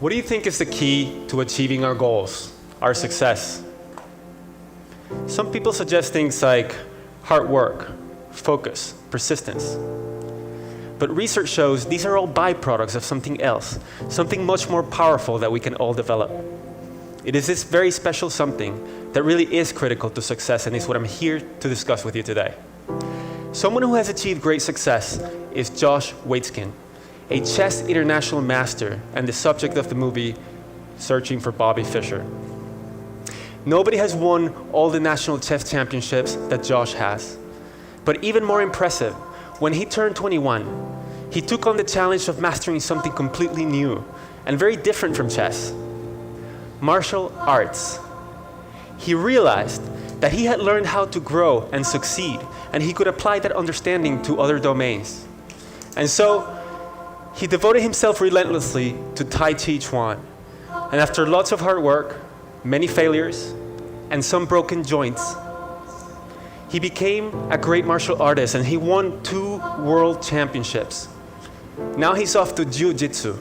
What do you think is the key to achieving our goals, our success? Some people suggest things like hard work, focus, persistence. But research shows these are all byproducts of something else, something much more powerful that we can all develop. It is this very special something that really is critical to success, and is what I'm here to discuss with you today. Someone who has achieved great success is Josh Waitzkin, a chess international master and the subject of the movie Searching for Bobby Fischer. Nobody has won all the national chess championships that Josh has. But even more impressive, when he turned 21, he took on the challenge of mastering something completely new and very different from chess: martial arts. He realized that he had learned how to grow and succeed, and he could apply that understanding to other domains. And so, he devoted himself relentlessly to Tai Chi Chuan. And after lots of hard work, many failures, and some broken joints, he became a great martial artist, and he won 2 world championships. Now he's off to Jiu-Jitsu.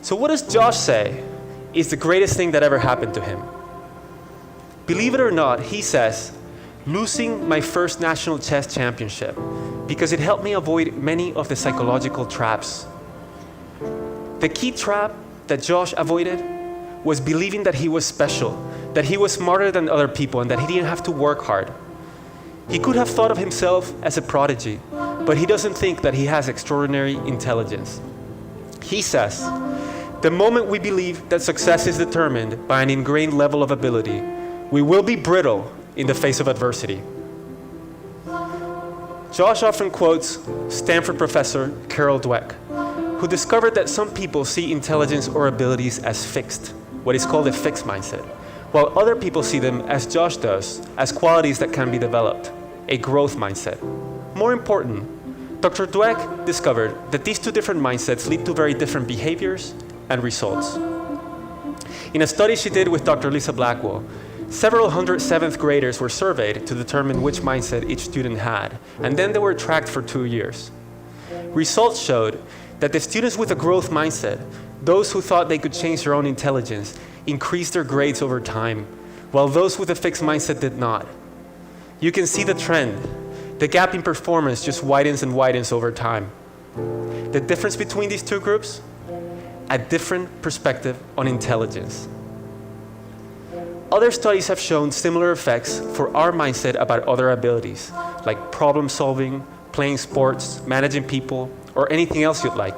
So what does Josh say is the greatest thing that ever happened to him? Believe it or not, he says, losing my first national chess championship, because it helped me avoid many of the psychological traps. The key trap that Josh avoided was believing that he was special, that he was smarter than other people, and that he didn't have to work hard. He could have thought of himself as a prodigy, but he doesn't think that he has extraordinary intelligence. He says, the moment we believe that success is determined by an ingrained level of ability, we will be brittle in the face of adversity. Josh often quotes Stanford professor Carol Dweck, who discovered that some people see intelligence or abilities as fixed, what is called a fixed mindset, while other people see them, as Josh does, as qualities that can be developed, a growth mindset. More important, Dr. Dweck discovered that these 2 different mindsets lead to very different behaviors and results. In a study she did with Dr. Lisa Blackwell, several hundred 7th graders were surveyed to determine which mindset each student had, and then they were tracked for 2 years. Results showed that the students with a growth mindset, those who thought they could change their own intelligence, increased their grades over time, while those with a fixed mindset did not. You can see the trend. The gap in performance just widens and widens over time. The difference between these 2 groups? A different perspective on intelligence. Other studies have shown similar effects for our mindset about other abilities, like problem solving, playing sports, managing people, or anything else you'd like.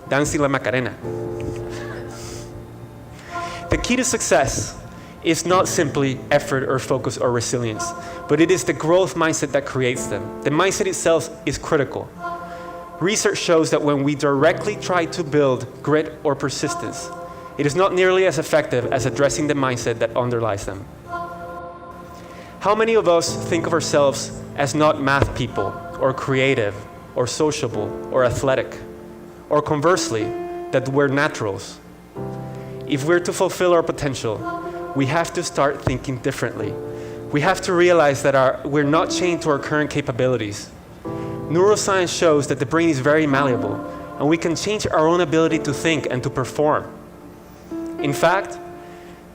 Dancing la Macarena. The key to success is not simply effort or focus or resilience, but it is the growth mindset that creates them. The mindset itself is critical. Research shows that when we directly try to build grit or persistence, it is not nearly as effective as addressing the mindset that underlies them. How many of us think of ourselves as not math people, or creative, or sociable, or athletic? Or conversely, that we're naturals? If we're to fulfill our potential, we have to start thinking differently. We have to realize that we're not chained to our current capabilities. Neuroscience shows that the brain is very malleable, and we can change our own ability to think and to perform. In fact,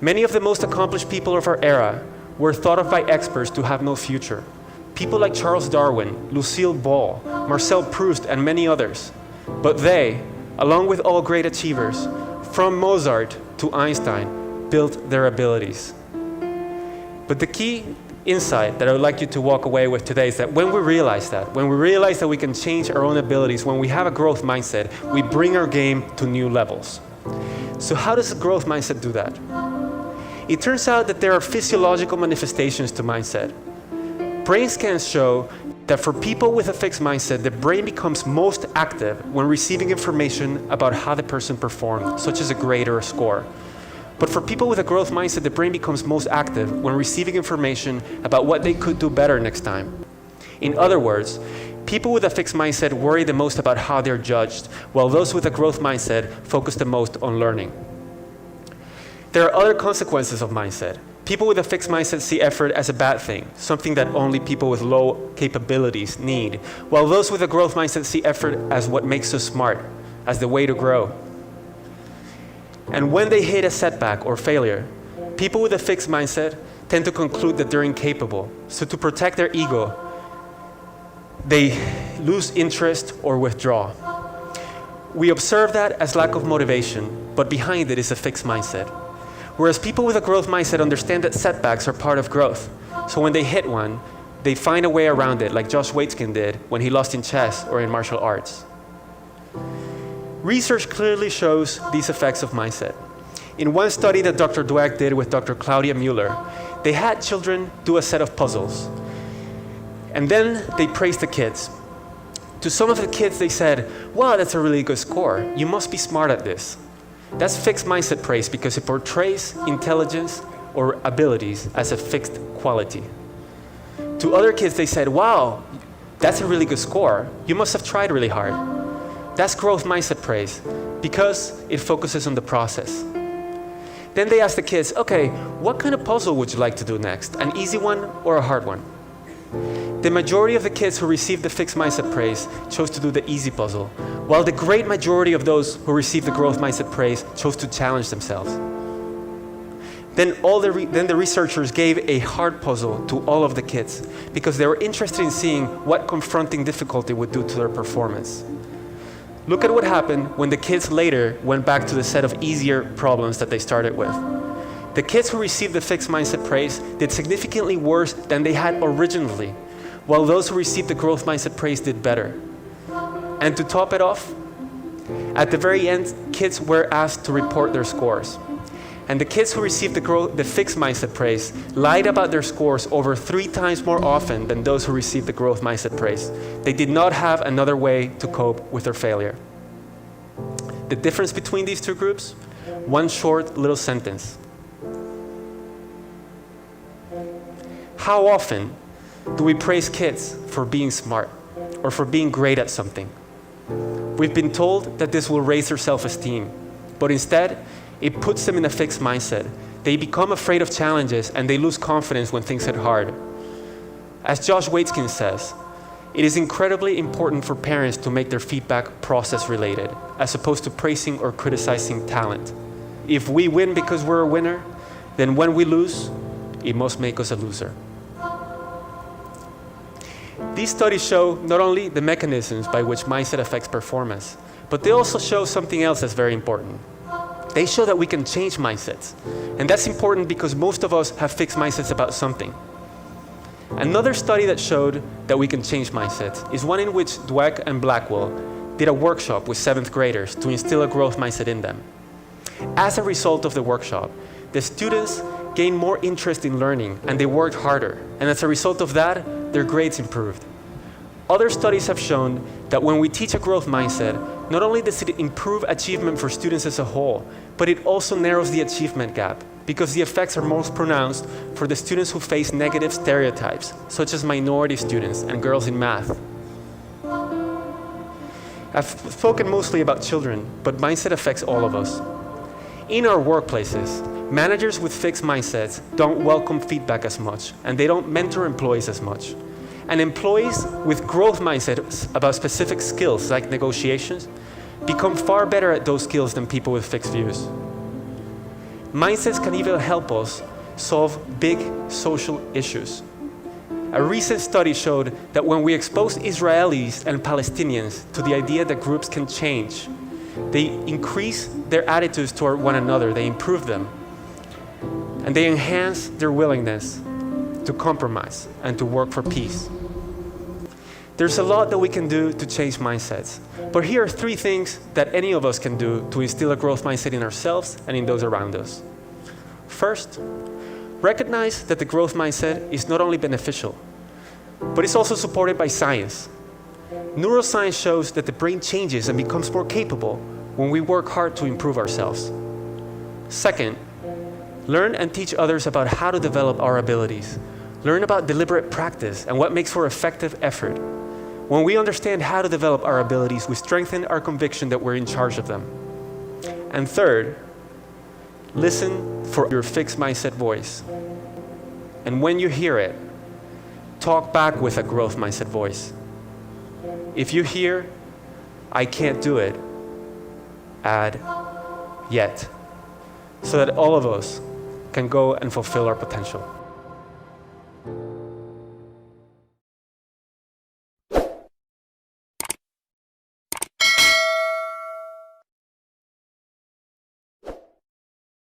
many of the most accomplished people of our era were thought of by experts to have no future. People like Charles Darwin, Lucille Ball, Marcel Proust, and many others. But they, along with all great achievers, from Mozart to Einstein, built their abilities. But the key insight that I would like you to walk away with today is that when we realize that we can change our own abilities, when we have a growth mindset, we bring our game to new levels. So how does a growth mindset do that? It turns out that there are physiological manifestations to mindset. Brain scans show that for people with a fixed mindset, the brain becomes most active when receiving information about how the person performed, such as a grade or a score. But for people with a growth mindset, the brain becomes most active when receiving information about what they could do better next time. In other words, people with a fixed mindset worry the most about how they're judged, while those with a growth mindset focus the most on learning. There are other consequences of mindset. People with a fixed mindset see effort as a bad thing, something that only people with low capabilities need, while those with a growth mindset see effort as what makes us smart, as the way to grow. And when they hit a setback or failure, people with a fixed mindset tend to conclude that they're incapable. So to protect their ego, they lose interest or withdraw. We observe that as lack of motivation, but behind it is a fixed mindset. Whereas people with a growth mindset understand that setbacks are part of growth. So when they hit one, they find a way around it, like Josh Waitzkin did when he lost in chess or in martial arts. Research clearly shows these effects of mindset. In one study that Dr. Dweck did with Dr. Claudia Mueller, they had children do a set of puzzles. And then they praised the kids. To some of the kids, they said, wow, that's a really good score. You must be smart at this. That's fixed mindset praise because it portrays intelligence or abilities as a fixed quality. To other kids, they said, wow, that's a really good score. You must have tried really hard. That's growth mindset praise because it focuses on the process. Then they asked the kids, okay, what kind of puzzle would you like to do next? An easy one or a hard one? The majority of the kids who received the fixed mindset praise chose to do the easy puzzle, while the great majority of those who received the growth mindset praise chose to challenge themselves. Then the researchers gave a hard puzzle to all of the kids because they were interested in seeing what confronting difficulty would do to their performance. Look at what happened when the kids later went back to the set of easier problems that they started with. The kids who received the fixed mindset praise did significantly worse than they had originally, while those who received the growth mindset praise did better. And to top it off, at the very end, kids were asked to report their scores. And the kids who received the fixed mindset praise lied about their scores over 3 times more often than those who received the growth mindset praise. They did not have another way to cope with their failure. The difference between these two groups? One short little sentence. How often do we praise kids for being smart or for being great at something? We've been told that this will raise their self-esteem, but instead, it puts them in a fixed mindset. They become afraid of challenges and they lose confidence when things get hard. As Josh Waitzkin says, it is incredibly important for parents to make their feedback process related, as opposed to praising or criticizing talent. If we win because we're a winner, then when we lose, it must make us a loser. These studies show not only the mechanisms by which mindset affects performance, but they also show something else that's very important. They show that we can change mindsets. And that's important because most of us have fixed mindsets about something. Another study that showed that we can change mindsets is one in which Dweck and Blackwell did a workshop with 7th graders to instill a growth mindset in them. As a result of the workshop, the students gained more interest in learning and they worked harder. And as a result of that, their grades improved. Other studies have shown that when we teach a growth mindset, not only does it improve achievement for students as a whole, but it also narrows the achievement gap because the effects are most pronounced for the students who face negative stereotypes, such as minority students and girls in math. I've spoken mostly about children, but mindset affects all of us. In our workplaces, managers with fixed mindsets don't welcome feedback as much, and they don't mentor employees as much. And employees with growth mindsets about specific skills like negotiations become far better at those skills than people with fixed views. Mindsets can even help us solve big social issues. A recent study showed that when we expose Israelis and Palestinians to the idea that groups can change, they increase their attitudes toward one another, they improve them, and they enhance their willingness to compromise and to work for peace. There's a lot that we can do to change mindsets, but here are 3 things that any of us can do to instill a growth mindset in ourselves and in those around us. First, recognize that the growth mindset is not only beneficial, but it's also supported by science. Neuroscience shows that the brain changes and becomes more capable when we work hard to improve ourselves. Second, learn and teach others about how to develop our abilities. Learn about deliberate practice and what makes for effective effort. When we understand how to develop our abilities, we strengthen our conviction that we're in charge of them. And third, listen for your fixed mindset voice. And when you hear it, talk back with a growth mindset voice. If you hear, I can't do it, add, yet so that all of us can go and fulfill our potential.